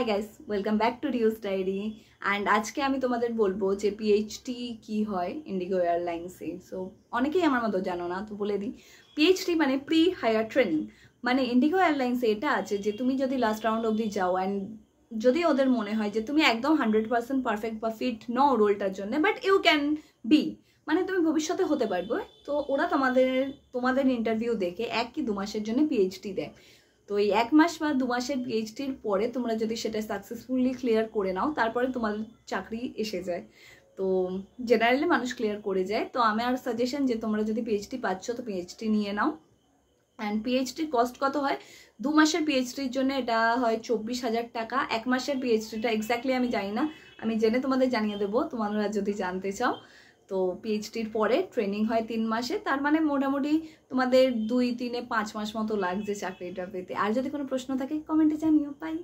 High guys, welcome back to reuse diary. And আজকে আমি তোমাদের বলবো যে পিএইচডি কি হয় ইন্ডিগো এয়ারলাইন্সে। সো অনেকেই আমার মতো জানো না, তো বলে দিই। পিএইচডি মানে প্রি হায়ার ট্রেনিং। মানে ইন্ডিগো এয়ারলাইন্সে এটা আছে যে তুমি যদি লাস্ট রাউন্ড অবধি যাও অ্যান্ড যদি ওদের মনে হয় যে তুমি একদম 100% পারফেক্ট বা ফিট নও রোলটার জন্য, বাট ইউ ক্যান বি, মানে তুমি ভবিষ্যতে হতে পারবে, তো ওরা তোমাদের ইন্টারভিউ দেখে 1 কি 2 মাসের জন্য পিএইচডি দেয়। তো এই 1 মাস বা 2 মাসের পিএইচডির পরে তোমরা যদি সেটা সাকসেসফুলি ক্লিয়ার করে নাও, তারপরে তোমাদের চাকরি এসে যায়। তো জেনারেলি মানুষ ক্লিয়ার করে যায়। তো আমার সাজেশন যে তোমরা যদি পিএইচডি পাচ্ছ তো পিএইচডি নিয়ে নাও। অ্যান্ড পিএইচডির কস্ট কত হয়? 2 মাসের পিএইচডির জন্য এটা হয় 24,000 টাকা। 1 মাসের পিএইচডিটা এক্স্যাক্টলি আমি জানি না, আমি জেনে তোমাদের জানিয়ে দেবো তোমরা যদি জানতে চাও। তো পিএইচডির পরে ট্রেনিং হয় 3 মাসে, তার মানে মোটামুটি তোমাদের 2, 3, 5 মাস মতো লাগছে চাকরিটা পেতে। আর যদি কোনো প্রশ্ন থাকে কমেন্টে জানিও। বাই।